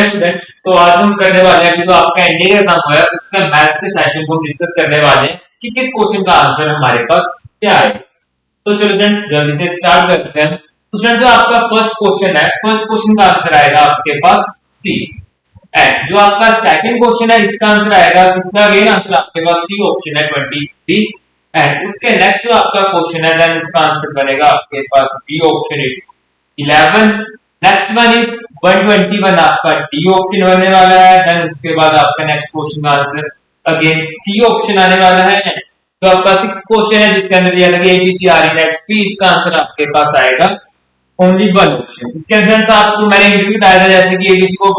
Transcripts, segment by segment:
Students, तो आज हम करने वाले हैं जो आपका एनडीए एग्जाम हुआ है उसका मैथ्स के सेशन को डिस्कस करने वाले हैं कि किस क्वेश्चन का आंसर हमारे पास क्या है। तो चलो स्टूडेंट्स जल्दी से स्टार्ट करते हैं। तो स्टूडेंट जो आपका फर्स्ट क्वेश्चन है, फर्स्ट क्वेश्चन का आंसर आएगा आपके पास सी। एंड जो आपका सेकंड क्वेश्चन है इसका आंसर आएगा, इसका अगेन आंसर आपके पास सी ऑप्शन है 23। एंड उसके नेक्स्ट जो आपका क्वेश्चन है देन उसका आंसर बनेगा आपके पास B option is 11। Next one is 121 आपका डी ऑप्शन होने वाला है। देन उसके बाद आपका नेक्स्ट क्वेश्चन का आंसर अगेन सी ऑप्शन आने वाला है। तो आपका सिक्स्थ क्वेश्चन है जिसके अंदर दिया था एबीसी आर इन एचपी, इसका आंसर आपके पास आएगा ओनली वन ऑप्शन। इसके आंसर आपको मैंने इंटरव्यू बताया था जैसे कि एबीसी को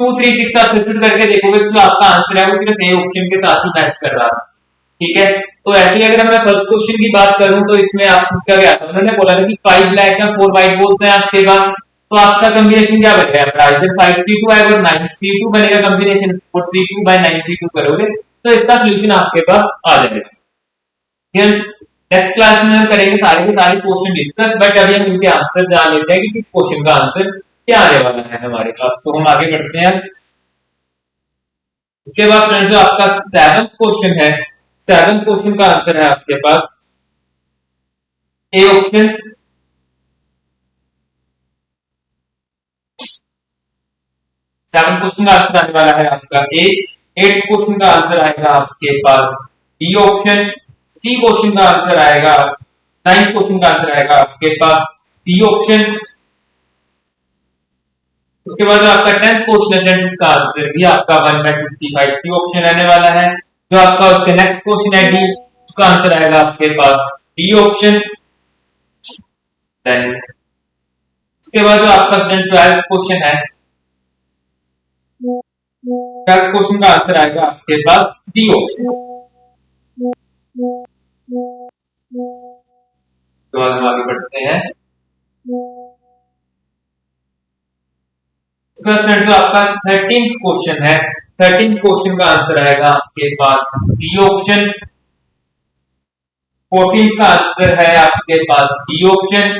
2 3 6 आप सब्स्टिट्यूट करके देखोगे तो आपका आंसर है वो सिर्फ ए ऑप्शन के साथ ही मैच कर रहा था। ठीक है, तो ऐसे ही अगर मैं फर्स्ट क्वेश्चन की बात करूं तो इसमें आपको क्या गया था, उन्होंने बोला था कि 5 ब्लैक या 4 व्हाइट बॉल्स हैं आपके पास, तो आपका कॉम्बिनेशन क्या बनेगा, इधर 5c2 आएगा और 9c2 बनेगा कॉम्बिनेशन, और c2 बाय 9c2 करोगे तो इसका सॉल्यूशन आपके पास आ जाएगा। नेक्स्ट क्लास में हम करेंगे सारे के सारे क्वेश्चन डिस्कस, बट अभी हम इनके आंसर जान लेते हैं कि किस क्वेश्चन का आंसर क्या आने वाला है हमारे पास। तो हम आगे बढ़ते हैं। इसके बाद फ्रेंड्स जो आपका 7th क्वेश्चन है, 7th क्वेश्चन का आंसर है आपके पास ए ऑप्शन। 7th क्वेश्चन का आंसर आने वाला है आपका ए। 8th क्वेश्चन का आंसर आएगा आपके पास बी ऑप्शन। सी क्वेश्चन का आंसर आएगा, 9th क्वेश्चन का आंसर आएगा आपके पास सी ऑप्शन। उसके बाद आपका 10th क्वेश्चन है इसका आंसर भी आपका 1/65 सी ऑप्शन आने वाला है। जो आपका उसके नेक्स्ट क्वेश्चन है डी, उसका आंसर आएगा आपके पास डी ऑप्शन। देन उसके बाद जो आपका स्टूडेंट 12th क्वेश्चन है, 12th क्वेश्चन का आंसर आएगा आपके पास डी ऑप्शन। तो हम आगे बढ़ते हैं। स्टूडेंट जो आपका 13th क्वेश्चन है, 13th क्वेश्चन का आंसर आएगा आपके पास सी ऑप्शन। 14th का आंसर है आपके पास डी ऑप्शन।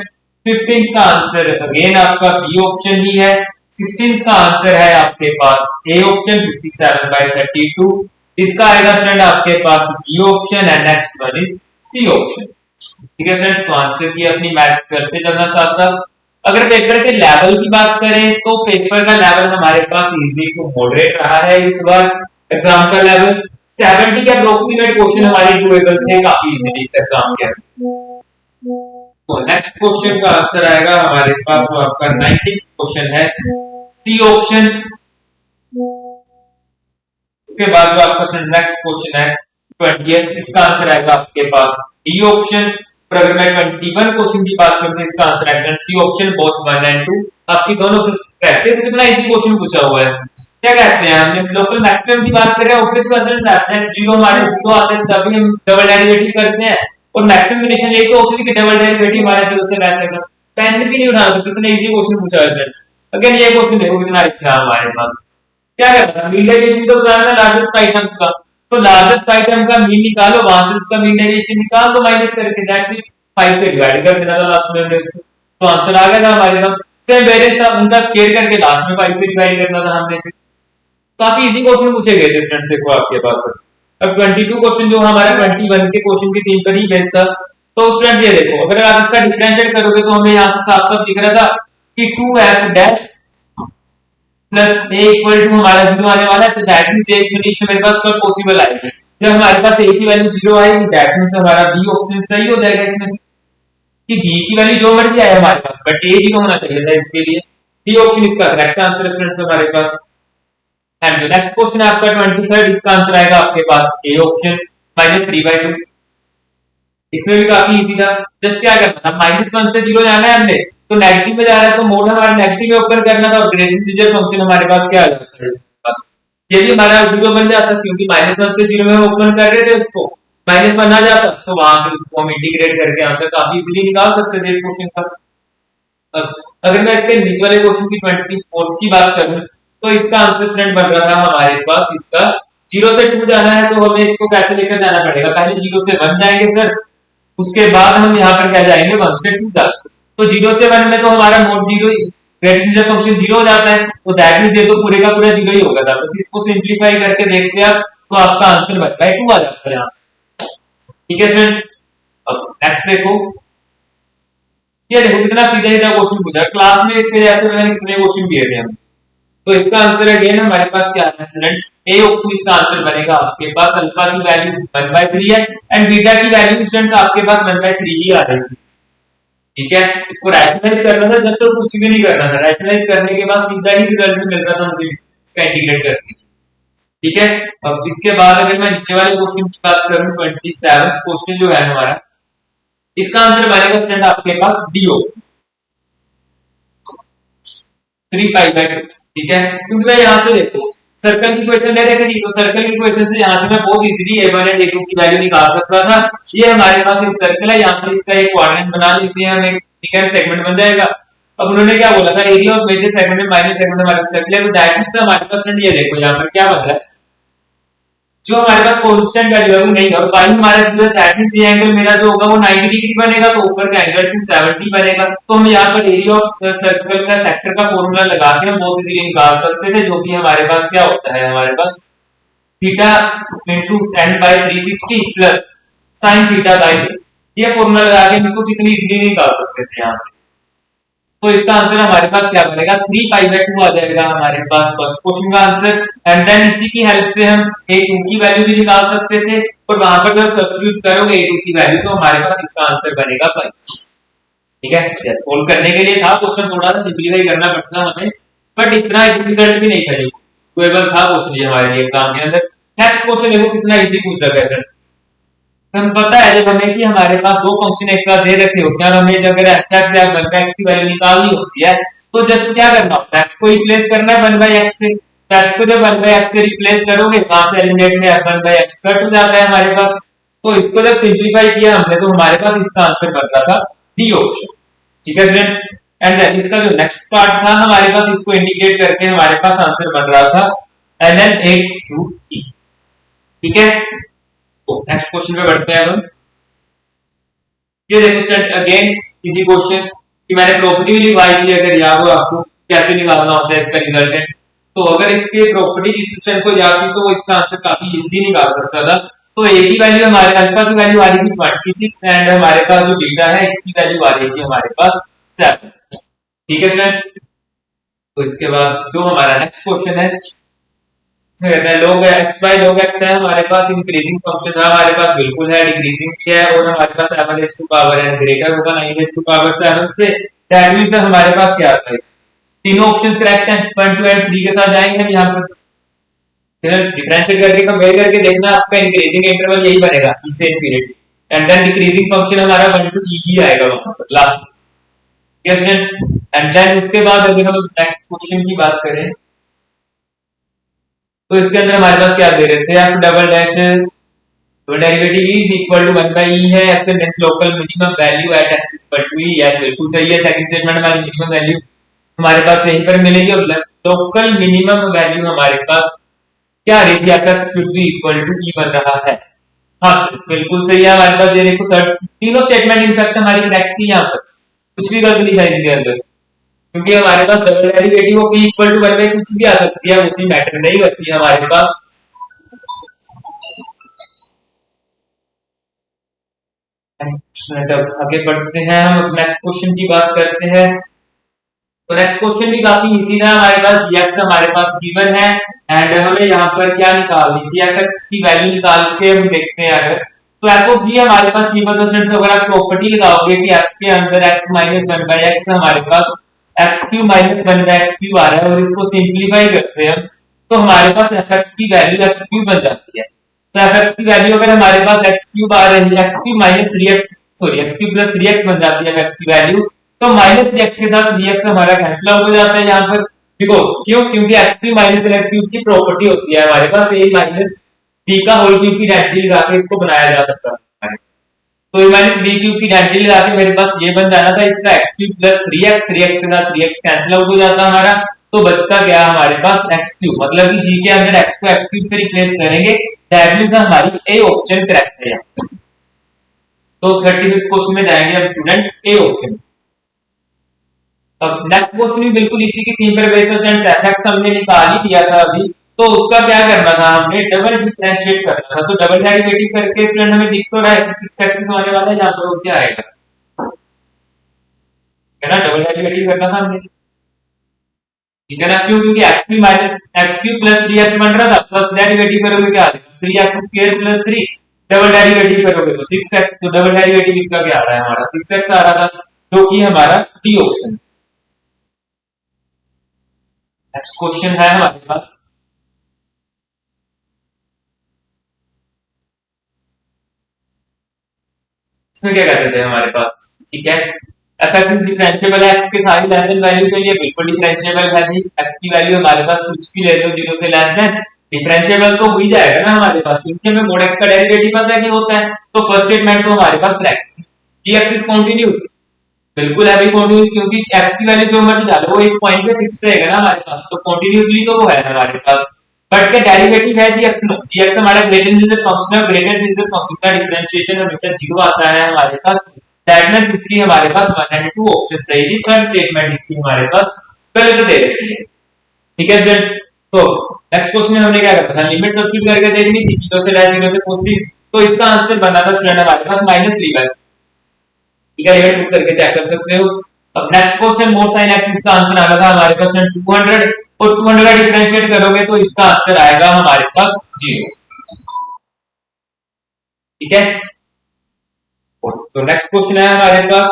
15th का आंसर अगेन आपका बी ऑप्शन ही है। 16th का आंसर है आपके पास ए ऑप्शन 57/32। इसका आएगा स्टूडेंट आपके पास B option and next one is C option. ठीक है स्टूडेंट, तो आंसर की अपनी मैच करते जाना साथ साथ। अगर पेपर के लेवल की बात करें तो पेपर का लेवल हमारे पास इजी टू मॉडरेट रहा है इस बार। एग्जाम का लेवल 70 के अप्रोक्सीमेट क्वेश्चन हमारे डूएबल थे काफी इजीली इस एग्जाम के। तो नेक्स्ट क्वेश्चन का आंसर आएगा हमारे पास वो आपका 19th क्वेश्चन है सी ऑप्शन। इसके बाद जो आपका नेक्स्ट क्वेश्चन है 20th, इसका आंसर आएगा आपके पास डी ऑप्शन। पर अगर मैं 21 क्वेश्चन की बात करूं तो इसका आंसर आएगा सी ऑप्शन बोथ 1 एंड 2। आपकी दोनों कहते हैं कितना इजी क्वेश्चन पूछा हुआ है, क्या कहते हैं हमने लोकल मैक्सिमम की बात करें ऑब्वियस क्वेश्चन रेफरेंस 0 हमारे 0 आते हैं तभी हम डबल डेरिवेटिव करते हैं, और मैक्सिमम कंडीशन यही तो होती है कि डबल डेरिवेटिव हमारा 0 से लेस है। पेन भी नहीं उठा सकते, कितना इजी क्वेश्चन पूछा है फ्रेंड्स। अगर ये क्वेश्चन देखो कितना इजी है हमारे पास, क्या कहता है मीन डेविएशन तो बताना है लार्जेस्ट आइटम्स का, तो लार्जेस्ट आइटम का मीन निकालो, वहां से उसका मीन डेविएशन निकाल दो माइनस करके, दैट्स इट। 5 से डिवाइड कर देना था लास्ट में हमने उसको, तो आंसर आ गया था हमारे पास। सेम वेरिएंस था उनका स्क्वायर करके लास्ट में 5 से डिवाइड करना था हमने। काफी इजी क्वेश्चन पूछे गए थे फ्रेंड्स देखो आपके पास। अब 22 क्वेश्चन जो हमारे 21 के क्वेश्चन की थीम पर ही बेस्ड था। तो स्टूडेंट्स ये देखो अगर आप इसका डिफरेंशिएट करोगे तो हमें यहां से साफ साफ दिख रहा था कि 2f dash plus a equal to हमारा 0 आने वाला है, तो दैट मींस एक कंडीशन मेरे पास कब पॉसिबल आएगी, जब हमारे पास a की वैल्यू 0 आएगी, दैट मींस हमारा b ऑप्शन सही हो जाएगा इसमें कि b की वैल्यू जो मर्जी आए हमारे पास, बट a 0 होना चाहिए था इसके लिए। b ऑप्शन इसका करेक्ट आंसर है स्टूडेंट्स हमारे पास। एंड जो नेक्स्ट क्वेश्चन है आपका 23rd, इसका आंसर आएगा आपके पास a ऑप्शन -3/2। इसमें भी काफी इजी था, जस्ट क्या करना था -1 से 0 जाना है हमने, तो नेगेटिव में जा रहा है तो मोड हमारा नेगेटिव में ओपन करना था, और ग्रेडियंट फंक्शन हमारे पास क्या आ जाता है बस ये भी हमारा 0 बन जाता, क्योंकि -1 से 0 में हम ओपन कर रहे थे उसको, -1 आ जाता तो वहां से उसको हम इंटीग्रेट करके आंसर काफी इजीली निकाल सकते थे इस क्वेश्चन का। अगर मैं इसके नीचे वाले क्वेश्चन की 24 की बात करूं तो इसका आंसर स्टूडेंट बन रहा था हमारे पास, इसका 0 से 2 जाना है तो हमें इसको कैसे लेकर जाना पड़ेगा, पहले 0 से 1 जाएंगे सर, उसके बाद हम यहाँ पर क्या जाएंगे 1 से 2 तक। तो 0 से 1 में तो हमारा मोड 0 ग्रेटेस्ट जब फंक्शन जीरो हो जाता है तो दैट मींस ये तो पूरे का पूरा जीरो ही होगा था, बस इसको सिंपलीफाई करके देखते हैं आप तो आपका आंसर बनता है 2 आ जाता है यहाँ से। ठीक है स्टूडेंट्स, अब नेक्स्ट देखो, ये देखो कितना सीधा सीधा क्वेश्चन पूछा है। क्लास में इसके जैसे मैंने कितने क्वेश्चन किए थे हम, तो इसका आंसर अगेन हमारे पास क्या है स्टूडेंट्स, ए ऑप्शन इसका आंसर बनेगा। आपके पास अल्फा की वैल्यू 1/3 है एंड बीटा की वैल्यू स्टूडेंट्स आपके पास 1/3 ही आ रही है। ठीक है, इसको रैशनलाइज करना था जस्ट, और कुछ भी नहीं करना था, रैशनलाइज करने के बाद सीधा ही रिजल्ट मिल रहा था मुझे इसका इंटीग्रेट करके। ठीक है, अब इसके बाद अगर मैं नीचे वाले क्वेश्चन की बात करूं 27 क्वेश्चन जो है हमारा, इसका आंसर बनेगा स्टूडेंट आपके पास डी ऑप्शन 3π/2। ठीक है, क्योंकि मैं यहाँ से देखो सर्कल की क्वेश्चन ले रखे थी, तो सर्कल की क्वेश्चन से यहाँ से मैं बहुत इजीली a1 एंड a2 की वैल्यू निकाल सकता था। ये हमारे पास एक सर्कल है, यहाँ पर इसका एक क्वाड्रेंट बना लेते हैं हम, एक ठीक है सेगमेंट बन जाएगा। अब उन्होंने क्या बोला था, एरिया ऑफ मेजर सेगमेंट में माइनर सेगमेंट हमारे सर्कल है, तो दैट मींस हमारे पास ये देखो यहाँ पर क्या बन रहा है, जो हमारे पास कांस्टेंट वैल्यू है वो नहीं है और y हमारा जीरो है, दैट मींस ये एंगल मेरा जो होगा वो 90 डिग्री बनेगा, तो ऊपर का एंगल 270 बनेगा। तो हम यहाँ पर एरिया ऑफ सर्कल का सेक्टर का फॉर्मूला लगा के हम बहुत इजीली निकाल सकते थे, जो कि हमारे पास क्या होता है, हमारे पास theta into 10/360 plus sin theta by ये फॉर्मूला लगा के हम इसको कितनी इजीली निकाल सकते थे यहाँ से। तो इसका आंसर हमारे पास क्या बनेगा, 3π/2 आ जाएगा हमारे पास फर्स्ट क्वेश्चन का आंसर। एंड देन इसी की हेल्प से हम a2 की वैल्यू भी निकाल सकते थे, और वहां पर जब सब्स्टिट्यूट करोगे a2 की वैल्यू तो हमारे पास इसका आंसर बनेगा 5। ठीक है, यस सोल्व करने के लिए था क्वेश्चन, थोड़ा सा सिंपलीफाई करना पड़ता हमें, बट इतना डिफिकल्ट भी नहीं था, ये डुएबल था क्वेश्चन ये हमारे लिए एग्जाम के अंदर। नेक्स्ट क्वेश्चन देखो कितना इजी पूछ रखा है फ्रेंड्स। हम पता है जब हमें कि हमारे पास दो फंक्शन एक साथ दे रखे होते हैं और हमें अगर x या 1/x की वैल्यू निकालनी होती है तो जस्ट क्या करना होता है, x को रिप्लेस करना है 1/x से। तो x को जब 1/x से रिप्लेस करोगे वहां से एलिमिनेट में 1/x कट हो जाता है हमारे पास। तो इसको जब सिंपलीफाई किया हमने तो हमारे पास इसका आंसर बन रहा था डी ऑप्शन। ठीक है फ्रेंड्स, एंड देन इसका जो नेक्स्ट पार्ट था हमारे पास, इसको इंटीग्रेट करके हमारे पास आंसर बन रहा था ln8/e। ठीक है, तो नेक्स्ट क्वेश्चन पे बढ़ते हैं हम। ये देखो स्टूडेंट अगेन इजी क्वेश्चन कि मैंने प्रॉपर्टी भी लिखवाई थी, अगर याद हो आपको कैसे निकालना होता है इसका रिजल्टेंट। तो अगर इसके प्रॉपर्टी डिस्क्रिप्शन को याद थी तो वो इसका आंसर काफी इजीली निकाल सकता था। तो ए की वैल्यू हमारे अल्फा की वैल्यू आ रही थी 26 एंड हमारे पास जो बीटा है इसकी वैल्यू आ रही थी हमारे पास 7। ठीक है स्टूडेंट्स, तो इसके बाद जो हमारा नेक्स्ट क्वेश्चन है कहते हैं log x by log x है हमारे पास, इंक्रीजिंग फंक्शन है हमारे पास, बिल्कुल है, डिक्रीजिंग भी है, और हमारे पास 7n ग्रेटर होगा 9n से। दैट मींस हमारे पास क्या आता है, तीनों ऑप्शंस करेक्ट हैं, 1 2 एंड 3 के साथ जाएंगे हम यहाँ पर। डिफरेंशिएट करके कंपेयर करके देखना आपका इंक्रीजिंग इंटरवल यही बनेगा ई से infinity, and then decreasing function हमारा 1 to e ही आएगा वहां पर last. Yes students, and then उसके बाद अगर हम नेक्स्ट क्वेश्चन की बात करें तो इसके अंदर हमारे पास क्या दे रहे थे, f double dash derivative is equal to 1/e है, acceptance local minimum value at x equal to e। Yes बिल्कुल सही है, सेकंड स्टेटमेंट हमारी मिनिमम वैल्यू हमारे पास यहीं पर मिलेगी, और लोकल मिनिमम वैल्यू हमारे पास क्या रही थी, x to equal to e बन रहा है। हाँ बिल्कुल सही है हमारे पास, ये देखो थर्ड तीनों स्टेटमेंट इनफैक्ट हमारी करेक्ट थी, यहाँ पर कुछ भी गलत नहीं था इनके अंदर, क्योंकि हमारे पास double derivative of p equal to 1 कुछ भी आ सकती है, कुछ भी मैटर नहीं करती है हमारे पास। आगे बढ़ते हैं हम, नेक्स्ट क्वेश्चन की बात करते हैं। तो नेक्स्ट क्वेश्चन भी काफी इजी था हमारे पास, x हमारे पास गिवन है एंड हमें यहाँ पर क्या निकालनी थी, fx की वैल्यू निकाल के हम देखते हैं। अगर तो f ऑफ g हमारे पास गिवन है स्टूडेंट्स, अगर आप प्रॉपर्टी लगाओगे कि f के अंदर x माइनस 1/x हमारे पास x³ माइनस 1/x³ आ रहा है, और इसको सिंपलीफाई करते हैं तो हमारे पास fx की वैल्यू x³ बन जाती है। तो fx की वैल्यू अगर हमारे पास x³ आ रही है, x³ minus 3x sorry x³ plus 3x बन जाती है fx की वैल्यू, तो माइनस 3x के साथ 3x हमारा कैंसिल आउट हो जाता है यहाँ पर, बिकॉज क्योंकि x³ माइनस x³ की प्रॉपर्टी होती है हमारे पास a माइनस b का होल क्यूब की आइडेंटिटी लगा के इसको बनाया जा सकता है। तो a माइनस b क्यूब की आइडेंटिटी लगा के मेरे पास ये बन जाना था, इसका x³ प्लस 3x के साथ 3x कैंसिल आउट हो जाता हमारा, तो बचता क्या हमारे पास x³, मतलब कि g के अंदर x को x³ से रिप्लेस करेंगे, दैट मींस हमारी a ऑप्शन करेक्ट है यहाँ। तो 35th क्वेश्चन में जाएंगे हम स्टूडेंट्स, ए ऑप्शन। अब नेक्स्ट क्वेश्चन भी बिल्कुल इसी की थीम पर बेस्ड है फ्रेंड्स। एफएक्स हमने निकाल ही दिया था अभी, तो उसका क्या करना था, हमने डबल डिफरेंशिएट करना था। तो डबल डेरिवेटिव करके स्टूडेंट हमें दिख तो रहा है 6 एक्सिस होने वाला है, यहाँ पर वो क्या आएगा, है ना, डबल डेरिवेटिव करना था हमने, ठीक है ना। क्यों, क्योंकि x Q minus x Q plus 3x बन रहा था, प्लस डेरिवेटिव करोगे क्या आ जाएगा 3x square plus 3, double derivative करोगे तो 6x, तो डबल डेरिवेटिव इसका क्या आ रहा है हमारा 6x आ रहा था, जो कि हमारा डी ऑप्शन। नेक्स्ट क्वेश्चन है हमारे पास, इसमें क्या कहते थे हमारे पास, ठीक है, एफ एक्स डिफरेंशिएबल है, एक्स के सारी लेस देन वैल्यू के लिए बिल्कुल डिफरेंशिएबल है जी। एक्स की वैल्यू हमारे पास कुछ भी ले लो 0 से लेस देन, डिफरेंशिएबल तो हो ही जाएगा ना हमारे पास, क्योंकि हमें मोड एक्स का डेरिवेटिव पता है कि होता है। तो फर्स्ट स्टेटमेंट तो हमारे पास correct, G x is continuous, बिल्कुल है भी कंटीन्यूअस, क्योंकि एक्स की वैल्यू जो मर्जी डालो वो एक पॉइंट पे फिक्स रहेगा ना हमारे पास, तो कंटीन्यूअसली तो वो है हमारे पास। बट क्या डेरिवेटिव है जी एक्स, नो, जी एक्स हमारा ग्रेटर इज फंक्शन है, ग्रेटर इज फंक्शन का डिफरेंशिएशन हमेशा 0 आता है हमारे पास। दैट मींस इसकी हमारे पास 1 एंड 2 ऑप्शन सही थी, थर्ड स्टेटमेंट इसकी हमारे पास गलत दे रखी है, ठीक है स्टूडेंट्स। तो नेक्स्ट क्वेश्चन में हमने क्या करना था, लिमिट सब्स्टिट्यूट करके देखनी थी, 0 से लेस 0 से पॉजिटिव, तो इसका आंसर बना था स्टूडेंट हमारे पास -3, ठीक है, लिमिट पुट करके चेक कर सकते हो। अब next question mod sine axis का आंसर आना था हमारे पास 200, और 200 का डिफरेंशिएट करोगे तो इसका आंसर आएगा हमारे पास 0, ठीक है। तो नेक्स्ट क्वेश्चन है हमारे पास,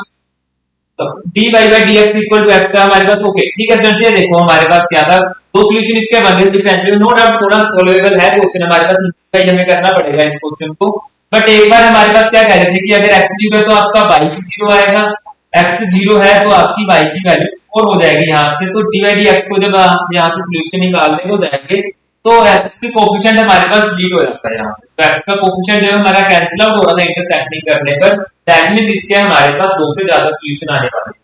तो dy by dx equal to x का हमारे पास, ओके ठीक है स्टूडेंट्स, ये देखो हमारे पास क्या था, दो सॉल्यूशन इसके बन रहे डिफरेंशियल, नो डाउट थोड़ा सॉल्वेबल है क्वेश्चन हमारे पास, सिंपलीफाई हमें करना पड़ेगा इस क्वेश्चन को। बट एक बार हमारे पास क्या कह रहे थे कि अगर x 0 है तो आपका y भी 0 आएगा, x 0 है तो आपकी y की वैल्यू 4 हो जाएगी यहाँ से। तो dy dx को जब आप यहाँ से सॉल्यूशन निकालने को जाएंगे तो x की कोफिशिएंट हमारे पास डिलीट हो जाता है यहाँ से, तो x का कोफिशिएंट जब हमारा कैंसिल आउट हो रहा था इंटरसेक्टिंग करने पर, दैट मींस इसके हमारे पास दो से ज्यादा सॉल्यूशन आने वाले हैं,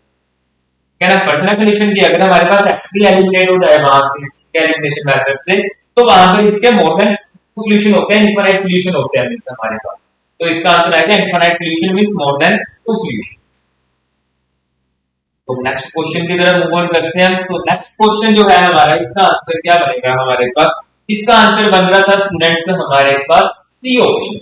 क्या ना। पर्सनल कंडीशन की अगर हमारे पास x ही एलिमिनेट हो जाए वहां से एलिमिनेशन मेथड से, तो वहां पर इसके मोर देन सॉल्यूशन होते हैं, इनफाइनाइट सॉल्यूशन होते हैं मींस हमारे पास। तो इसका आंसर आएगा infinite solution means more than two solution. तो नेक्स्ट क्वेश्चन की तरफ मूव ऑन करते हैं। तो नेक्स्ट क्वेश्चन जो है हमारा, इसका आंसर क्या बनेगा हमारे पास, इसका आंसर बन रहा था स्टूडेंट्स हमारे पास सी ऑप्शन,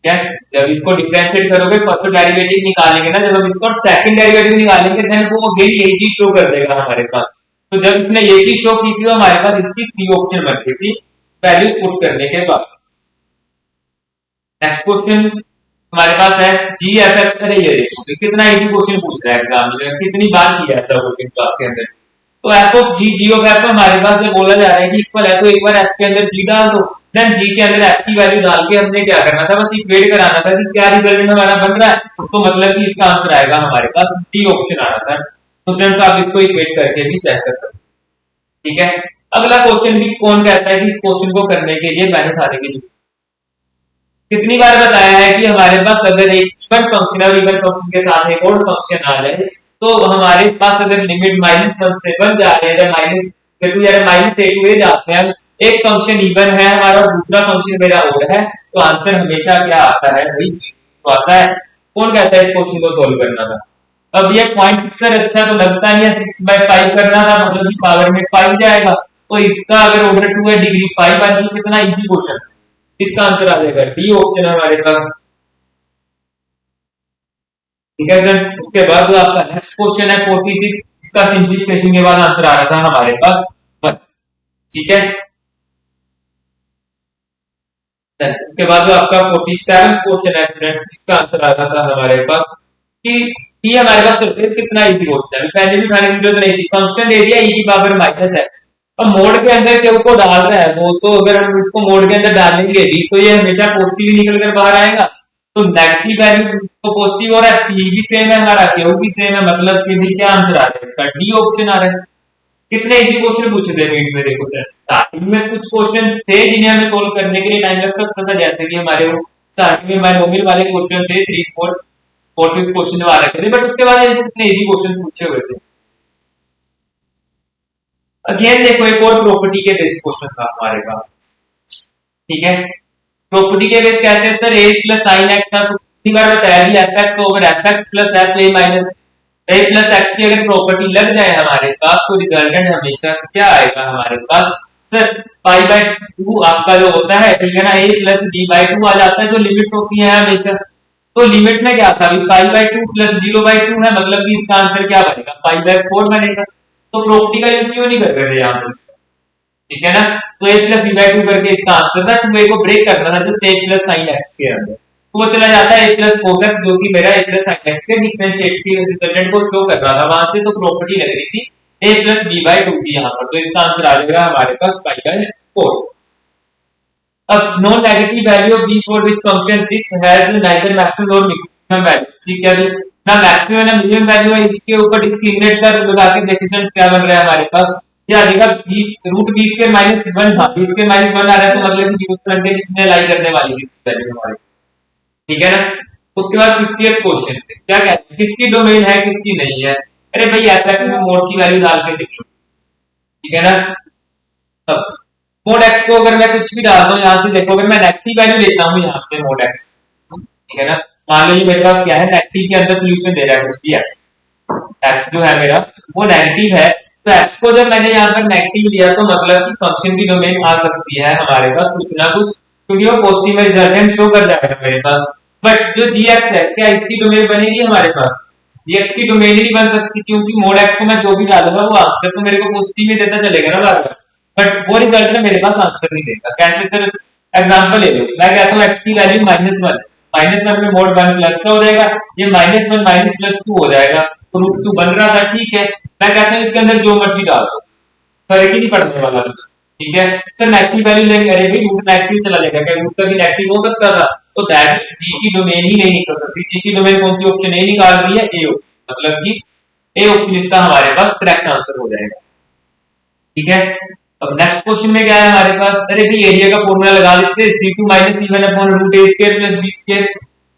क्या, जब इसको डिफरेंशिएट करोगे फर्स्ट डेरिवेटिव निकालेंगे ना, जब हम इसको सेकंड डेरिवेटिव निकालेंगे देन वो अगेन यही चीज शो कर देगा हमारे पास। तो जब इसने ये चीज शो की थी तो हमारे पास इसकी सी ऑप्शन बन गई थी वैल्यूज पुट करने के बाद। नेक्स्ट क्वेश्चन हमारे पास है जी एफ एक्स, अरे ये देखो कितना इजी क्वेश्चन पूछ रहा है एग्जाम में, कितनी बार किया है ऐसा क्वेश्चन क्लास के अंदर। तो f of g of f हमारे पास जब बोला जा रहा है कि इक्वल है, तो एक बार एफ के अंदर जी डाल दो, देन जी के अंदर एफ की वैल्यू डाल के हमने क्या करना था, बस इक्वेट कराना था कि क्या रिजल्ट हमारा बन रहा है। तो मतलब कि इसका आंसर आएगा हमारे पास डी ऑप्शन आ रहा था। तो स्टूडेंट्स आप इसको इक्वेट करके भी चेक कर सकते हैं, ठीक है। अगला क्वेश्चन भी कौन कहता है कि इस क्वेश्चन को करने के लिए मैंने उठाने की जरूरत, कितनी बार बताया है कि हमारे पास अगर एक इवन फंक्शन और इवन फंक्शन के साथ एक और फंक्शन आ जाए, तो हमारे पास अगर लिमिट -1 से 1 जा रहे हैं, -a जाते हैं, एक फंक्शन इवन है हमारा और दूसरा फंक्शन मेरा ओड है, तो आंसर हमेशा क्या आता है, वही तो आता है। कौन कहता है इस क्वेश्चन को सोल्व करना था। अब ये पॉइंट फिक्सर अच्छा तो लगता नहीं है, 6/5 करना था, मतलब कि पावर में 5 जाएगा, तो इसका अगर ऑर्डर 2 है डिग्री 5 आएगी, कितना इजी क्वेश्चन, इसका आंसर आ जाएगा डी ऑप्शन है हमारे पास, ठीक है फ्रेंड्स। उसके बाद जो आपका नेक्स्ट क्वेश्चन है 46, इसका सिंपलीफिकेशन के बाद आंसर आ रहा था हमारे पास 1, ठीक है। उसके बाद जो आपका 47 क्वेश्चन है स्टूडेंट्स, इसका आंसर आ रहा था हमारे पास कि ये हमारे पास कितना इजी क्वेश्चन है, पहले भी उठाने की जरूरत नहीं थी, फंक्शन दे दिया e की पावर -x, अब मोड के अंदर क्यों को डाल रहा है वो, तो अगर हम इसको मोड के अंदर डालेंगे भी तो ये हमेशा पॉजिटिव ही निकल कर बाहर आएगा, तो नेगेटिव वैल्यू तो पॉजिटिव हो रहा है, p भी सेम है हमारा, q भी सेम है, मतलब कि भी क्या आंसर आ रहा है इसका डी ऑप्शन आ रहा है। कितने इजी क्वेश्चन पूछे थे मीट में, देखो सर स्टार्टिंग में कुछ क्वेश्चन थे जिन्हें हमें सोल्व करने के लिए टाइम लग सकता था, जैसे कि हमारे वो स्टार्टिंग में बायनोमियल वाले क्वेश्चन थे, 3 4 4 5 क्वेश्चन आ रखे थे, बट उसके बाद ये कितने इजी क्वेश्चन पूछे हुए थे। अगेन देखो एक और प्रॉपर्टी के बेस्ड क्वेश्चन था हमारे पास, ठीक है। प्रॉपर्टी के बेस कैसे sir, a plus sine x था, तो कितनी बार बताया भी F x over F x plus F A minus, A plus x की अगर प्रॉपर्टी लग जाए हमारे पास तो रिजल्टेंट हमेशा क्या आएगा हमारे पास सर पाई बाय टू आपका जो होता है, ठीक है ना, ए प्लस बी बाय टू आ जाता है जो लिमिट्स होती है हमेशा। तो लिमिट्स में क्या था अभी pi by two plus zero by two है, मतलब कि इसका आंसर क्या बनेगा पाई बाय फोर बनेगा। तो प्रॉपर्टी का यूज क्यों नहीं कर रहे थे यहाँ पर, ठीक है ना। तो ए प्लस बी बाय टू करके इसका आंसर था, टू ए को ब्रेक करना था just a plus sine x के अंदर, तो वो चला जाता है ए प्लस कोस एक्स जो कि मेरा ए प्लस साइन एक्स के डिफरेंशिएट की रिजल्टेंट को शो कर रहा था वहां से, तो प्रॉपर्टी लग रही थी A plus B by two की यहाँ पर, तो इसका आंसर आ जाएगा हमारे पास पाई बाय फोर। अब no negative value of B for which function this has neither maximum और मिनिमम वैल्यू, ठीक है, ना मैक्सिमम ना मिनिमम वैल्यू है, इसके ऊपर डिस्क्रिमिनेट कर लगा के डेफिनेशन क्या बन रहा है हमारे पास, क्या देखा root B square minus one था, बी स्क्वायर माइनस वन आ रहा है तो मतलब कि जीरो के बीच में लाई करने वाली थी वैल्यू हमारी, ठीक है ना। उसके बाद 50th क्वेश्चन पे क्या कहते हैं किसकी डोमेन है किसकी नहीं है, अरे भाई एफ में मोड की वैल्यू डाल के देख लो, ठीक है ना। अब मोड एक्स को अगर मैं कुछ भी डाल दूं यहाँ से, देखो अगर मैं नेगेटिव वैल्यू लेता हूँ यहाँ से मोड एक्स, ठीक है ना, मान लो ये मेरे पास क्या है नेगेटिव के अंदर सोल्यूशन दे रहा है कुछ भी एक्स, एक्स जो है मेरा वो नेगेटिव है, तो एक्स को जब मैंने यहाँ पर नेगेटिव लिया तो मतलब कि फंक्शन की डोमेन आ सकती है हमारे पास कुछ ना कुछ, क्योंकि वो पॉजिटिव में रिजल्टेंट शो कर जाएगा मेरे पास। बट जो जी एक्स है क्या इसकी डोमेन बनेगी हमारे पास, जी एक्स की डोमेन ही नहीं बन सकती, क्योंकि मोड एक्स को मैं जो भी डालूंगा वो आंसर तो मेरे को पॉजिटिव में देता चलेगा ना बार बार, बट वो रिजल्ट में मेरे पास आंसर नहीं देगा। कैसे सर, एग्जांपल ले लो, मैं कहता हूँ एक्स की वैल्यू माइनस वन में मोड वन प्लस का हो जाएगा, ये minus one minus plus two हो जाएगा, तो रूट टू बन रहा था, ठीक है, मैं कहता हूँ इसके अंदर जो मर्जी डाल दो फर्क ही नहीं पड़ने वाला कुछ, ठीक है। सर नेगेटिव वैल्यू लेंगे, अरे भाई रूट नेगेटिव चला जाएगा, क्या रूट का भी नेगेटिव हो सकता था, तो दैट जी की डोमेन ही नहीं निकल सकती, जी की डोमेन कौन सी ऑप्शन ए निकाल रही है, ए ऑप्शन, मतलब कि ए ऑप्शन इसका हमारे पास करेक्ट आंसर हो जाएगा, ठीक है। अब नेक्स्ट क्वेश्चन में क्या है हमारे पास, अरे भाई एरिया का फॉर्मूला लगा देते हैं c2 minus c1 upon root a square plus b square,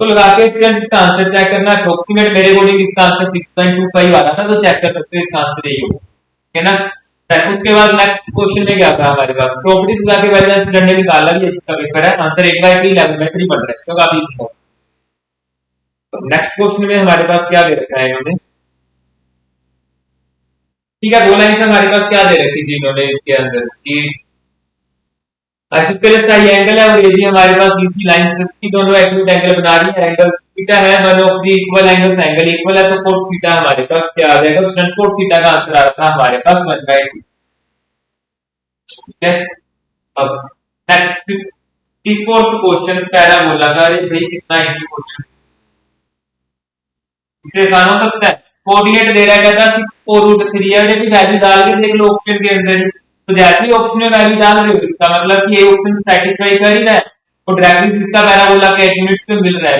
तो लगा के स्टूडेंट इसका आंसर चेक करना, अप्रोक्सीमेट मेरे अकॉर्डिंग इसका आंसर 6.25 आ रहा था, तो चेक कर सकते हैं इसका आंसर यही होगा, ठीक है ना। फिर उसके बाद नेक्स्ट क्वेश्चन में क्या था हमारे पास, प्रॉपर्टीज लगा के वैल्यू स्टूडेंट ने निकाला भी, इसका पेपर है, आंसर 8/3 11/3 बन रहा है, इसका काफी इजी है। तो नेक्स्ट क्वेश्चन में हमारे पास क्या दे रखा है इन्होंने, ठीक है, दो लाइन हमारे पास क्या दे रखी थी इन्होंने इसके अंदर कि आइसोस्केलेस ट्रायंगल है और ये भी हमारे पास बीसी लाइंस की दोनों एक्यूट एंगल बना रही है, एंगल थीटा है, one of the equal angles angle equal है, तो कोट थीटा हमारे पास क्या आ जाएगा, स्टूडेंट कोट थीटा का आंसर आ रहा था हमारे पास 1/2, ठीक है। अब नेक्स्ट 54th क्वेश्चन पैराबोला का, अरे भाई कितना इजी क्वेश्चन, इससे आसान हो सकता है, कोऑर्डिनेट दे रहा है कहता 6 4 रूट 3 है, अरे वैल्यू डाल के देख लो ऑप्शन के अंदर, तो जैसे ही ऑप्शन में वैल्यू डाल रहे हो इसका मतलब कि ये ऑप्शन सैटिस्फाई कर ही रहा है, तो डायरेक्टली इसका पैराबोला के यूनिट्स पे मिल रहा है,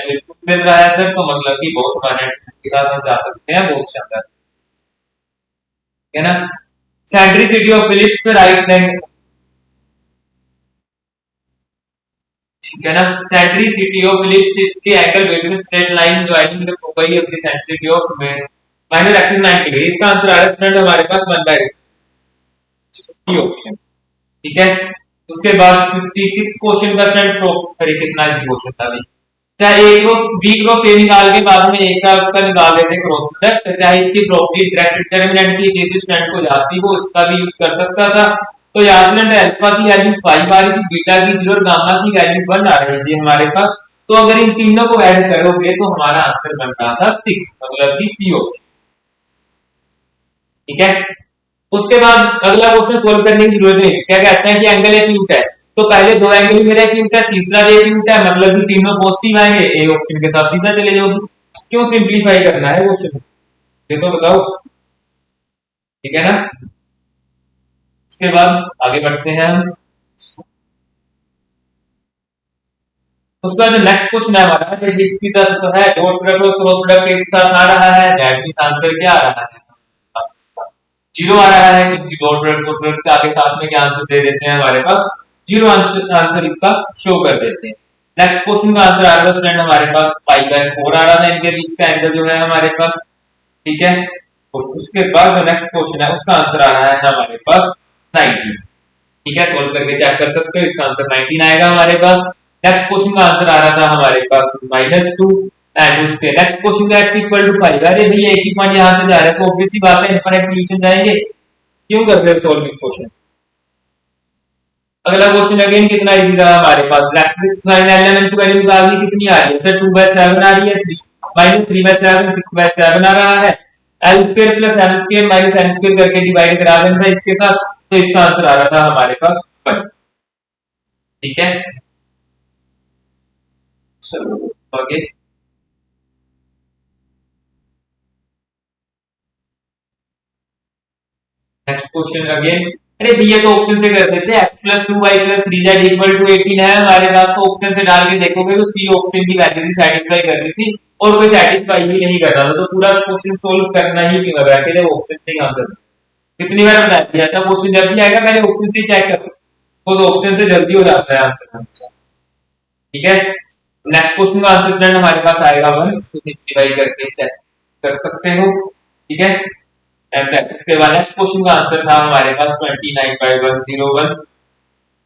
मिल रहा है सर, तो मतलब कि बहुत हमारे के साथ हम जा सकते हैं, बहुत शानदार, है ना। Centricity of ellipse right angle, ठीक है ना, centricity of ellipse is the angle between straight line joining the focus of the centricity of minor axis 90 degree, इसका आंसर आ रहा है स्टूडेंट हमारे पास 1/2 ऑप्शन, ठीक है। उसके बाद 56 क्वेश्चन का स्टूडेंट प्रूफ कितना इजी क्वेश्चन था भाई, चाहे ए क्रॉस बी क्रॉस ए निकाल के बाद में ए का उसका निकाल देते क्रॉस प्रोडक्ट, चाहे इसकी प्रॉपर्टी डायरेक्ट डिटरमिनेंट की जैसे स्टूडेंट को जाती वो इसका भी यूज कर सकता था, तो यहाँ स्टूडेंट अल्फा की वैल्यू 5 आ रही थी, बीटा की 0 और गामा की वैल्यू 1 आ रही थी हमारे पास, तो अगर इन तीनों को ऐड करोगे तो हमारा आंसर बन रहा था 6, मतलब कि सी ऑप्शन, ठीक है। उसके बाद अगला क्वेश्चन सोल्व करने की जरूरत नहीं, क्या कहते हैं कि एंगल एक्यूट है, तो पहले दो एंगल मेरा एक्यूट है, तीसरा भी एक्यूट है, मतलब कि तीनों पॉजिटिव आएंगे, ए ऑप्शन के साथ सीधा चले जाओ, क्यों सिंपलीफाई करना है क्वेश्चन, ये तो बताओ, ठीक है ना। उसके बाद आगे बढ़ते हैं हम, उसके बाद नेक्स्ट क्वेश्चन है हमारा, सीधा तो है डॉट प्रोडक्ट और क्रॉस प्रोडक्ट एक साथ आ रहा है, दैट मींस आंसर क्या आ रहा है, 0 आ रहा है, क्योंकि डॉट प्रोडक्ट और प्रोडक्ट के आगे साथ में क्या आंसर दे देते हैं हमारे पास 0 आंसर इसका शो कर देते हैं। नेक्स्ट क्वेश्चन का आंसर आ रहा है स्टूडेंट हमारे पास 5/4 आ रहा था, इनके बीच का एंगल जो है हमारे पास, ठीक है। और उसके बाद जो नेक्स्ट क्वेश्चन है उसका आंसर आ रहा है हमारे पास 19, ठीक है, सोल्व करके चेक कर सकते हो, इसका आंसर 19 आएगा हमारे पास। नेक्स्ट क्वेश्चन का आंसर आ रहा था हमारे पास -2, एंड उसके नेक्स्ट क्वेश्चन का x इक्वल टू 5। अरे भैया एक ही पॉइंट यहां से जा रहा है तो ऑब्वियसली बात है इनफाइनाइट सॉल्यूशन जाएंगे। क्यों कर रहे हो सॉल्व इस क्वेश्चन। अगला क्वेश्चन अगेन कितना इजी था हमारे पास। इलेक्ट्रिक साइन एलिमेंट की वैल्यू निकालनी कितनी आ रही है सर 2/7 आ रही है 3 3/7 6/7 आ रहा है। l square plus m square minus n square करके डिवाइड करा देना था इसके साथ तो इसका आंसर आ रहा था हमारे पास 1। ठीक है चलो ओके नेक्स्ट क्वेश्चन अगेन। अरे भैया तो ऑप्शन से कर देते हैं x plus 2y plus 3z equal to 18 है हमारे पास तो ऑप्शन से डाल के देखोगे तो सी ऑप्शन की वैल्यू भी सेटिस्फाई कर रही थी और कोई सेटिस्फाई ही नहीं कर रहा था तो पूरा क्वेश्चन सोल्व करना ही क्यों बैठे थे ऑप्शन से ही आंसर। कितनी बार बता दिया था क्वेश्चन जब भी आएगा पहले ऑप्शन से चेक करो तो ऑप्शन से जल्दी हो जाता है आंसर। ठीक है नेक्स्ट क्वेश्चन का आंसर स्टूडेंट हमारे पास आएगा 1 इसको सिंपलीफाई करके चेक कर सकते हो। ठीक है एंड इसके बाद नेक्स्ट क्वेश्चन का आंसर था हमारे पास 29/101।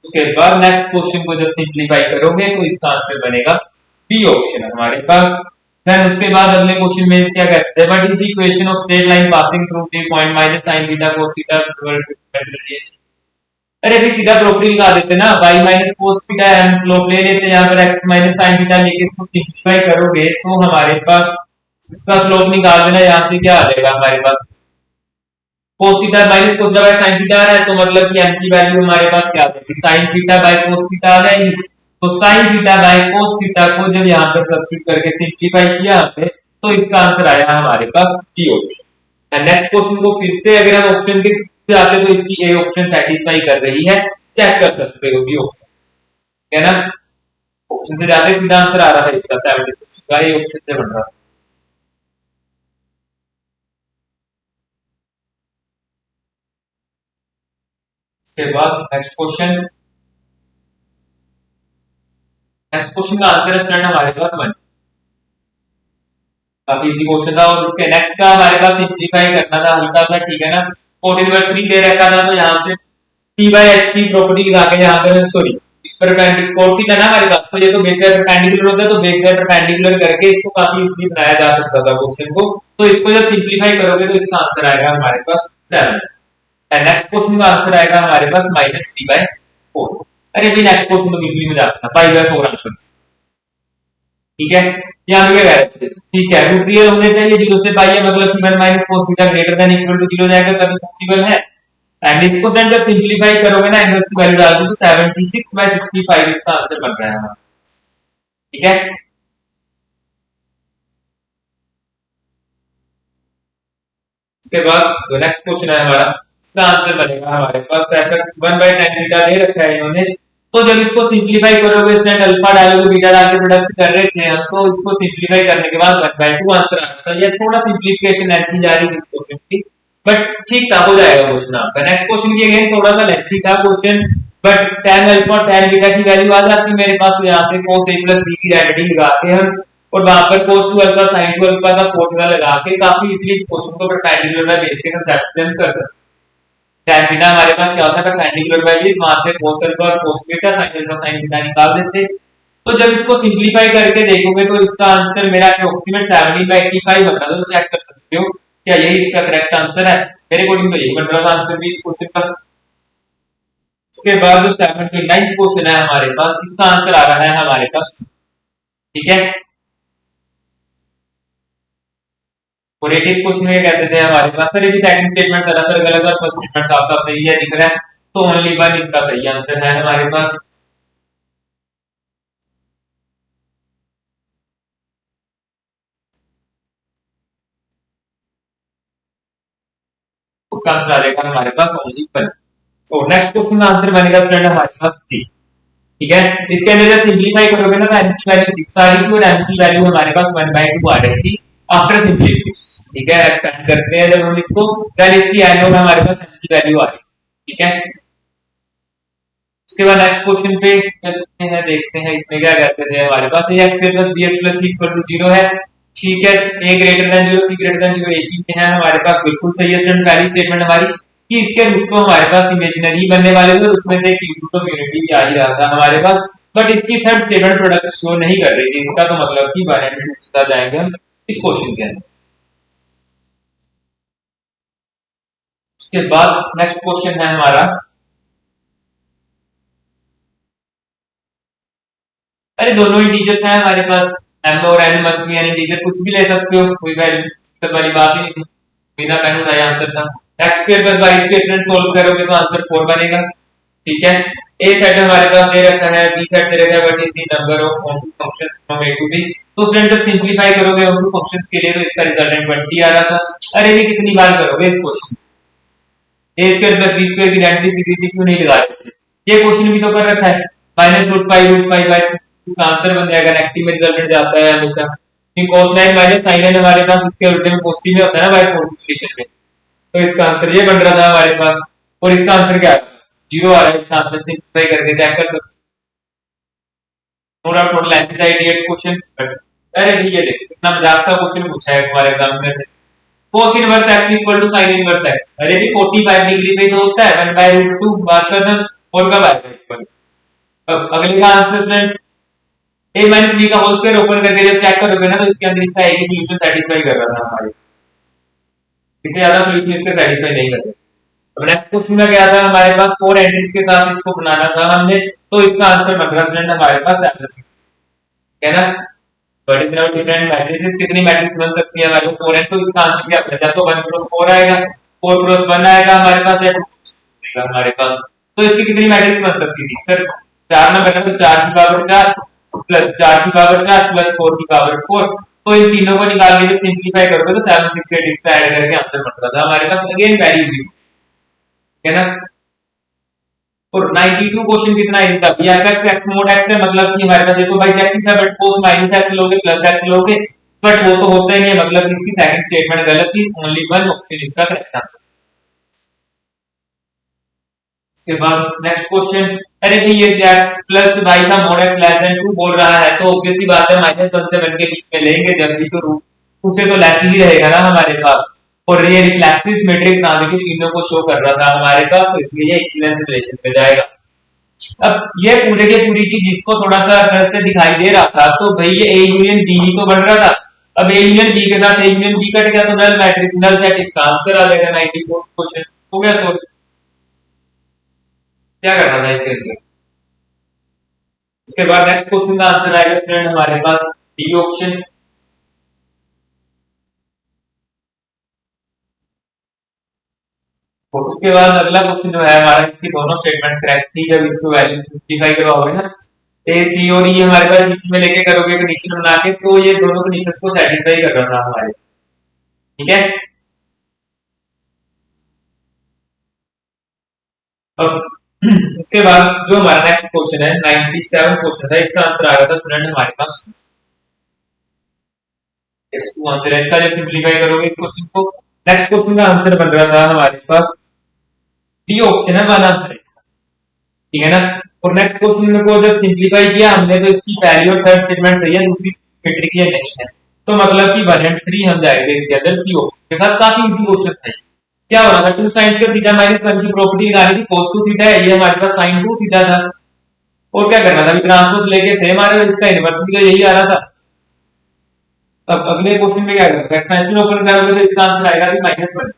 उसके बाद नेक्स्ट क्वेश्चन को जब सिंपलीफाई करोगे तो इसका आंसर बनेगा बी ऑप्शन हमारे पास। देन उसके बाद अगले क्वेश्चन में क्या कहते हैं what is the equation of straight line passing through the point minus sin theta cos theta. अरे भी सीधा प्रॉपर्टी लगा देते ना y minus cos theta m slope ले लेते हैं यहाँ पर x माइनस sin थीटा लेके इसको सिंपलीफाई करोगे तो हमारे पास इसका स्लोप निकाल देना यहाँ से क्या आ जाएगा हमारे पास cos theta minus cos theta by sin theta आ रहा है तो मतलब कि m की वैल्यू हमारे पास क्या आ जाएगी sin theta by cos theta आ जाएगी। तो sin theta by cos theta को जब यहाँ पर सब्स्टिट्यूट करके सिंपलीफाई किया हमने तो इसका आंसर आया हमारे पास डी ऑप्शन। नेक्स्ट क्वेश्चन को फिर से अगर हम ऑप्शन के जाते तो इसकी ए ऑप्शन सेटिस्फाई कर रही है चेक कर सकते हो बी ऑप्शन है ना। ऑप्शन से जाते सीधा आंसर आ रहा था इसका 76 का ए ऑप्शन से बन रहा था। इसके बाद नेक्स्ट क्वेश्चन का आंसर है स्टूडेंट हमारे पास 1। काफी इजी क्वेश्चन था और उसके नेक्स्ट का हमारे पास सिंपलीफाई करना था हल्का सा। ठीक है ना 14/3 दे रखा था तो यहाँ से t/h की प्रॉपर्टी लगा के यहाँ पर सॉरी परपेंडिकुलर थीटा ना हमारे पास तो ये तो बेस साइड परपेंडिकुलर होता है तो बेस साइड परपेंडिकुलर करके इसको काफी इजीली बनाया जा सकता था क्वेश्चन को। तो इसको जब सिंपलीफाई करोगे तो इसका आंसर आएगा हमारे पास 7 एंड नेक्स्ट क्वेश्चन का आंसर आएगा हमारे पास -3/4। अरे भी नेक्स्ट क्वेश्चन तो बिल्कुल मजा आता है 5/4 आंसर। ठीक है यहाँ पे क्या कह रहे थे ठीक है रूट रियल होने चाहिए 0 से पाई है मतलब कि 1 minus cos theta greater than equal to 0 जाएगा तभी पॉसिबल है। एंड इसको फ्रेंड जब सिंपलीफाई करोगे ना एंगल्स की वैल्यू डाल दो तो 76/65 इसका आंसर बन रहा है हमारा। ठीक है इसके बाद जो नेक्स्ट क्वेश्चन है हमारा इसका आंसर बनेगा हमारे पास fx 1/tan थीटा दे रखा है इन्होंने तो जब इसको सिंपलीफाई करोगे स्टूडेंट अल्फा डालोगे बीटा डाल के प्रोडक्ट कर रहे थे हम तो इसको सिंपलीफाई करने के बाद 1/2 आंसर आता था। ये थोड़ा सिंपलीफिकेशन लेंथी जा रही थी इस क्वेश्चन की बट ठीक था हो जाएगा क्वेश्चन आपका। नेक्स्ट क्वेश्चन की अगेन थोड़ा सा लेंथी था क्वेश्चन बट tan अल्फा और tan बीटा की वैल्यू आ जाती मेरे पास तो यहाँ से cos a + b की आइडेंटिटी लगाते हैं और वहां पर cos 2 अल्फा sin 2 अल्फा का फॉर्मूला लगा के काफी इजीली इस क्वेश्चन को परपेंडिकुलर बाय बेस के कंसेप्ट से हम कर सकते हैं। tan थीटा हमारे पास क्या होता है परपेंडिकुलर बाय बेस वहां से cos अल्फा और cos beta sin alpha sin beta निकाल देते। तो जब इसको सिंपलीफाई करके देखोगे तो इसका आंसर मेरा अप्रोक्सीमेट 70/85 बन रहा है तो चेक कर सकते हो क्या यही इसका करेक्ट आंसर है। मेरे अकॉर्डिंग तो यही बन रहा था आंसर भी इस क्वेश्चन का। उसके बाद जो 79th क्वेश्चन है हमारे पास इसका आंसर आ रहा है हमारे पास। ठीक है और 80th क्वेश्चन में क्या कहते थे हमारे पास सर ये सेकंड स्टेटमेंट सरासर गलत और फर्स्ट स्टेटमेंट साफ साफ सही है दिख रहा है तो ओनली वन इसका सही आंसर है हमारे पास। उसका आंसर आ जाएगा हमारे पास ओनली वन। तो नेक्स्ट क्वेश्चन का आंसर बनेगा फ्रेंड हमारे पास 3। ठीक है इसके अंदर जब सिंपलीफाई करोगे ना तो m की वैल्यू 6 आ रही थी और m की वैल्यू हमारे पास 1/2 आ रही थी आफ्टर सिंपलीफिकेशन। ठीक है एक्सपेंड करते हैं जब हम इसको देन इसकी n और हमारे पास m की वैल्यू आ रही है। ठीक है उसके बाद नेक्स्ट क्वेश्चन पे चलते हैं देखते हैं इसमें क्या कहते थे हमारे पास ax + bx + c = 0 है। ठीक है a greater than 0 c greater than 0 एक ही है हमारे पास बिल्कुल सही है स्टूडेंट। पहली स्टेटमेंट हमारी कि इसके रूट तो हमारे पास इमेजिनरी बनने वाले थे और उसमें से एक रूट ऑफ यूनिटी भी आ ही रहा था हमारे पास बट इसकी थर्ड स्टेटमेंट प्रोडक्ट शो नहीं कर रही थी, इसका तो मतलब कि 102 बता जाएंगे हम इस क्वेश्चन के अंदर। उसके बाद नेक्स्ट क्वेश्चन है हमारा, अरे दोनों इंटीजर्स हैं हमारे पास, एम और N must be an integer, कुछ भी ले सकते हो, कोई दिक्कत वाली बात ही नहीं थी, बिना पेन उठाए आंसर था। X square plus Y square solve करोगे तो आंसर 4 बनेगा, ठीक है। ए सेट हमारे पास दे रखा है, बी सेट दे रखा है, what is the number of functions from A to B, तो स्टूडेंट जब सिंपलीफाई करोगे ऑन टू फंक्शंस के लिए तो इसका रिजल्टेंट 20 आ रहा था। अरे ये कितनी बार करोगे इस क्वेश्चन, ए स्क्वायर प्लस बी स्क्वायर की इडेंटिटी सीधी सी क्यों नहीं लगा रहे थे, ये क्वेश्चन भी तो कर रखा है, -√5 बाय इसका आंसर बन जाएगा, नेगेटिव में रिजल्टेंट जाता है हमेशा, cos 9 माइनस sin 9 हमारे पास इसके उल्टे में पॉजिटिव में होता है ना बाय कंडीशन में, तो इसका आंसर ये बन रहा था हमारे पास, और इसका आंसर क्या है, 0 आ रहा है, इसका आंसर सिंपलीफाई करके चेक कर सकते हो। थोड़ा लेंथी था 88 क्वेश्चन, अरे ये देख कितना मजाक सा क्वेश्चन पूछा है हमारे एग्जाम में, cos inverse x equal to sin inverse x, अरे भी 45 डिग्री पे तो होता है 1/√2 बात का सम, और कब आएगा इक्वल। अब अगले का answer friends, a minus b का होल स्क्वायर ओपन करके जब चेक करोगे ना तो इसके अंदर इसका एक ही सॉल्यूशन सेटिस्फाई कर रहा था हमारे, इससे ज्यादा सॉल्यूशन इसके सेटिस्फाई नहीं कर रहे। अब नेक्स्ट क्वेश्चन में क्या था हमारे पास, 4 एंट्रीज के साथ इसको बनाना था हमने, तो इसका आंसर बन रहा फ्रेंड हमारे पास 76 है ना। But is now different matrices, कितनी मैट्रिक्स बन सकती है हमारे पास 4 है, तो इसका आंसर क्या बनेगा, तो 1 क्रॉस 4 आएगा, 4 क्रॉस 1 आएगा हमारे पास, या हमारे पास, तो इसकी कितनी मैट्रिक्स बन सकती थी सर, 4 ना बना तो 4 की पावर 4 प्लस 4 की पावर 4 प्लस 4 की पावर 4, तो इन तीनों को निकाल के जब सिंपलीफाई करोगे तो 7 6 8 इसका ऐड करके आंसर बन रहा था हमारे पास, अगेन वैल्यू 0 है ना। और 92 क्वेश्चन कितना है इसका, x mod x है, मतलब कि हमारे पास ये तो भाई चेक नहीं था, बट cos माइनस x लोगे प्लस x लोगे, बट वो तो होता ही नहीं है, मतलब इसकी सेकंड स्टेटमेंट गलत थी, ओनली वन ऑप्शन इसका करेक्ट आंसर। इसके बाद नेक्स्ट क्वेश्चन, अरे भाई ये x प्लस y का mod x लेस देन 2 बोल रहा है, तो ऑब्वियसली बात है -1 से 1 के बीच में लेंगे जब भी, तो रूट उसे तो लेस ही रहेगा ना हमारे पास, और ये रिफ्लेक्सिव सिमेट्रिक ट्रांजिटिव तीनों को शो कर रहा था हमारे पास, तो इसलिए इक्विवेलेंस रिलेशन पे जाएगा। अब ये पूरे के पूरी चीज जिसको थोड़ा सा गलत से दिखाई दे रहा था, तो भाई ये ए यूनियन बी ही तो बन रहा था, अब ए यूनियन बी के साथ ए यूनियन बी कट गया तो नल मैट्रिक्स नल सेट, इसका आंसर आ जाएगा 94 क्वेश्चन हो गया सॉल्व। क्या करना था इसके अंदर। इसके बाद नेक्स्ट क्वेश्चन का आंसर आएगा स्टूडेंट हमारे पास डी ऑप्शन। और उसके बाद अगला क्वेश्चन जो है हमारा, इसकी दोनों स्टेटमेंट्स करेक्ट थी, जब इसको वैल्यू सिंपलीफाई करवाओगे ना, ए सी और ई हमारे पास बीच में लेके करोगे कंडीशन बना के, तो ये दोनों कंडीशंस को सेटिस्फाई कर रहा था हमारे, ठीक है। अब उसके बाद जो हमारा नेक्स्ट क्वेश्चन है 97 क्वेश्चन था, इसका आंसर आ रहा था स्टूडेंट हमारे पास x2 आंसर है इसका, जब सिंपलीफाई करोगे इस क्वेश्चन को, नेक्स्ट क्वेश्चन का आंसर बन रहा था हमारे पास डी ऑप्शन है, वन आंसर है, ठीक है ना। और नेक्स्ट क्वेश्चन को जब सिंपलीफाई किया हमने, तो इसकी पहली और थर्ड स्टेटमेंट सही है, दूसरी सिमेट्रिक ये नहीं है, तो मतलब कि 1 और 3 हम जाएंगे इसके अंदर सी ऑप्शन के साथ। काफी इजी क्वेश्चन है। क्या हो रहा था, 2 sin स्क्वायर थीटा माइनस 1 की प्रॉपर्टी लगानी थी, cos 2 थीटा है, ये हमारे पास sin 2 थीटा था, और क्या करना था, अभी ट्रांसपोज लेके सेम आ रहा है, इसका इनवर्स भी तो यही आ रहा था। अब अगले क्वेश्चन में क्या करना है, एक्सपेंशन ओपन करोगे तो इसका आंसर आएगा भी -1,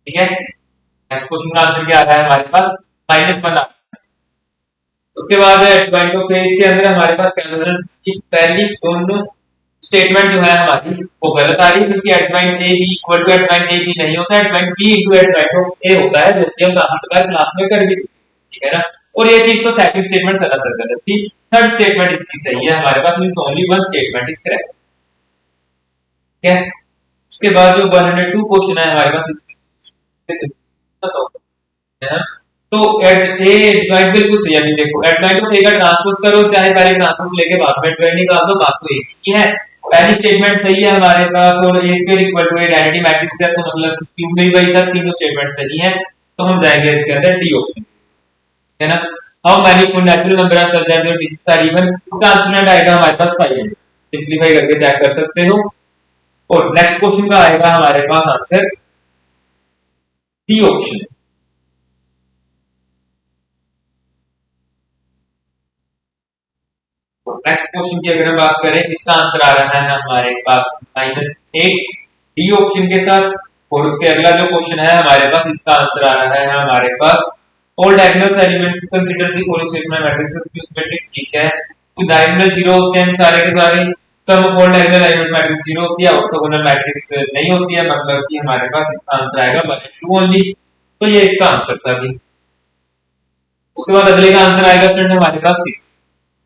ठीक है। नेक्स्ट क्वेश्चन का आंसर क्या आ रहा है हमारे पास, -1 आ। उसके बाद पॉइंट ऑफ फेज के अंदर हमारे पास कैलकुलेशन की पहली दोनों स्टेटमेंट जो है हमारी वो गलत आ रही है, क्योंकि adjoint A B equal to adjoint A B नहीं होता, adjoint B into adjoint A होता है, जो कि हम काफी बार क्लास में कर भी चुके, ठीक है ना। और ये चीज तो सेकंड स्टेटमेंट सरासर गलत थी, थर्ड स्टेटमेंट इसकी सही है हमारे पास, means only one statement is correct, ठीक है। उसके बाद जो 102 क्वेश्चन है हमारे पास इसमें, तो एडजॉइंट बिल्कुल सही है। अभी देखो एडजॉइंट को लेकर ट्रांसपोज करो, चाहे पहले ट्रांसपोज लेके बाद में एडजॉइंट निकाल दो, बात तो एक ही है। पहली स्टेटमेंट सही है हमारे पास, और A square equal to identity matrix है, तो मतलब क्यों नहीं भाई तक तीनों स्टेटमेंट सही है, तो हम जाएंगे इसके अंदर डी ऑप्शन, है ना। How many full natural number are such that their digits are even, इसका आंसर आएगा हमारे पास 500, सिंपलीफाई करके चेक कर सकते हो। और नेक्स्ट क्वेश्चन का आएगा हमारे पास answer D option. Next question की अगर हम बात करें, इसका आंसर आ रहा है हमारे पास -8 डी ऑप्शन के साथ। और उसके अगला जो क्वेश्चन है हमारे पास, इसका आंसर आ रहा है हमारे पास all diagonal elements consider the following statement matrix of skew symmetric. ठीक है, तो डायगोनल 0 होते हैं सारे के सारे, sum of all diagonal element matrix 0 होती है, ऑर्थोगोनल मैट्रिक्स नहीं होती है, मतलब कि हमारे पास इसका आंसर आएगा 1 and 2 ओनली। तो ये इसका आंसर था भी। उसके बाद अगले का आंसर आएगा स्टूडेंट हमारे पास 6।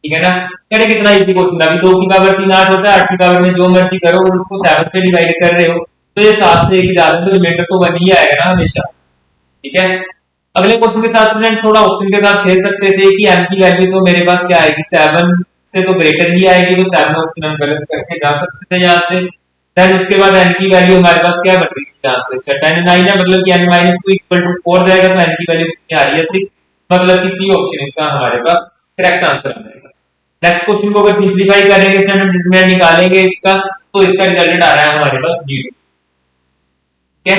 ठीक है ना, कहते कितना इजी क्वेश्चन था। अभी 2 की पावर 3 8 होता है, 8 की पावर में जो मर्जी करो और उसको 7 से डिवाइड कर रहे हो तो ये 7 से 1 ही ज्यादा, तो रिमाइंडर तो 1 ही आएगा ना हमेशा। ठीक है, अगले क्वेश्चन के साथ स्टूडेंट थोड़ा ऑप्शन के साथ खेल सकते थे कि n की वैल्यू तो मेरे पास क्या आएगी, 7 से तो ग्रेटर ही आएगी, तो 7 ऑप्शन हम गलत करके जा सकते थे यहाँ से। देन उसके बाद n की वैल्यू हमारे पास क्या बन रही है यहाँ से, अच्छा 10 9 है, मतलब कि n - 2 = 4 जाएगा, तो n की वैल्यू कितनी आ रही है 6, मतलब कि सी ऑप्शन इसका हमारे पास करेक्ट आंसर आ जाएगा। नेक्स्ट क्वेश्चन को अगर सिंपलीफाई करेंगे स्टूडेंट, निकालेंगे इसका, तो इसका रिजल्ट आ रहा है हमारे पास 0। ठीक है,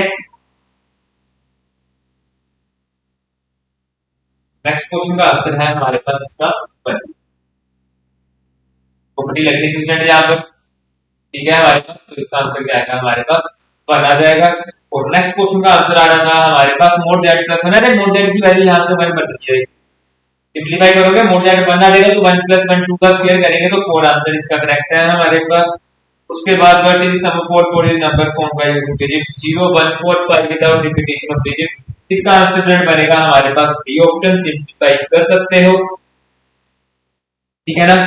नेक्स्ट क्वेश्चन का आंसर है हमारे पास इसका 1। प्रॉपर्टी लग रही थी यहाँ पर। ठीक है, हमारे पास तो इसका आंसर क्या आएगा, हमारे पास 1 आ जाएगा। और नेक्स्ट क्वेश्चन का आंसर आ रहा था हमारे पास mod z + 1 है, mod z की वैल्यू यहाँ से 1 बन सकती है। सिंपलीफाई करोगे mod z 1 आ जाएगा, तो 1 + 1 2 का स्क्वायर करेंगे तो 4 आंसर इसका करेक्ट है हमारे पास। उसके बाद what is sum of 4 number form by using digit 0 1 4 5 without repetition of digits. इसका आंसर फ्रेंड बनेगा हमारे पास 3 ऑप्शन, सिंपलीफाई कर सकते हो। ठीक है ना,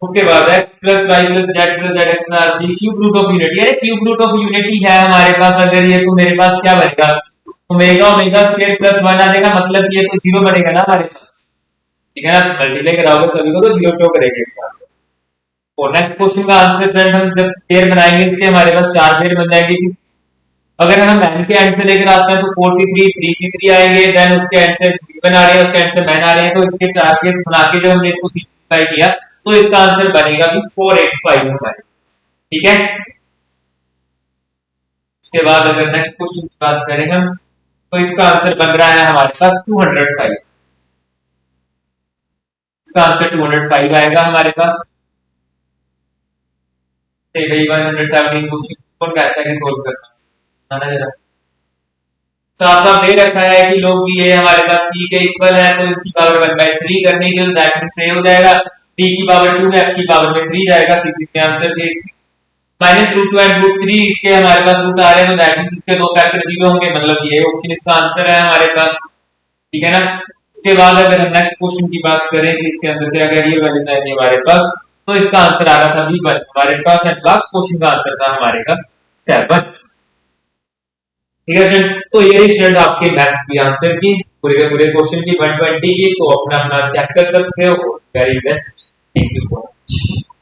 उसके बाद x + y + z + zx are the cube root of unity. अरे क्यूब रूट ऑफ यूनिटी है हमारे पास अगर ये, तो मेरे पास क्या बनेगा, ओमेगा ओमेगा स्क्वायर + 1 आ जाएगा, मतलब ये तो 0 बनेगा ना हमारे पास। ठीक है ना, मल्टीप्लाई कराओगे सभी को तो 0 शो करेगा इसका आंसर। और नेक्स्ट क्वेश्चन का आंसर फ्रेंड हम जब पेयर बनाएंगे इसके, हमारे पास 4 पेयर बन जाएंगे। अगर हम मैन के एंड से लेकर आते हैं तो 4c3 3c3 आएंगे, देन उसके एंड से गिवन आ रहे हैं, उसके एंड से मैन आ रहे हैं, तो इसके 4 केस बना के जब हमने इसको सिंपलीफाई किया तो इसका आंसर बनेगा भी 485 हमारे। ठीक है, उसके बाद अगर नेक्स्ट क्वेश्चन की बात करें हम, तो इसका आंसर बन रहा है हमारे पास 205। इसका आंसर 205 आएगा हमारे पास। भाई 117 क्वेश्चन कौन कहता है कि सोल्व करना है ना, जरा साफ साफ दे रखा है कि लोग ये हमारे पास p के इक्वल है, तो इसकी पावर 1/3 करनी है, दैट मींस ये हो जाएगा t की पावर 2 है, f की पावर में 3 जाएगा, सीधी से आंसर दे। -√2 and √3 इसके हमारे पास रूट आ रहे हैं, तो दैट मींस इसके दो फैक्टर 0 होंगे, मतलब ये ऑप्शन इसका आंसर है हमारे पास। ठीक है ना, इसके बाद अगर हम नेक्स्ट क्वेश्चन की बात करें कि इसके अंदर क्या क्या रियल वैल्यूज आएंगी हमारे पास, तो इसका आंसर आ रहा था v1 हमारे पास, एंड लास्ट क्वेश्चन का आंसर था हमारे का 7। ठीक है फ्रेंड्स, तो ये रही स्टूडेंट आपके मैथ्स की आंसर की पूरे के पूरे क्वेश्चन की 120 की, तो अपना अपना चेक कर सकते हो। Very best, thank you so much.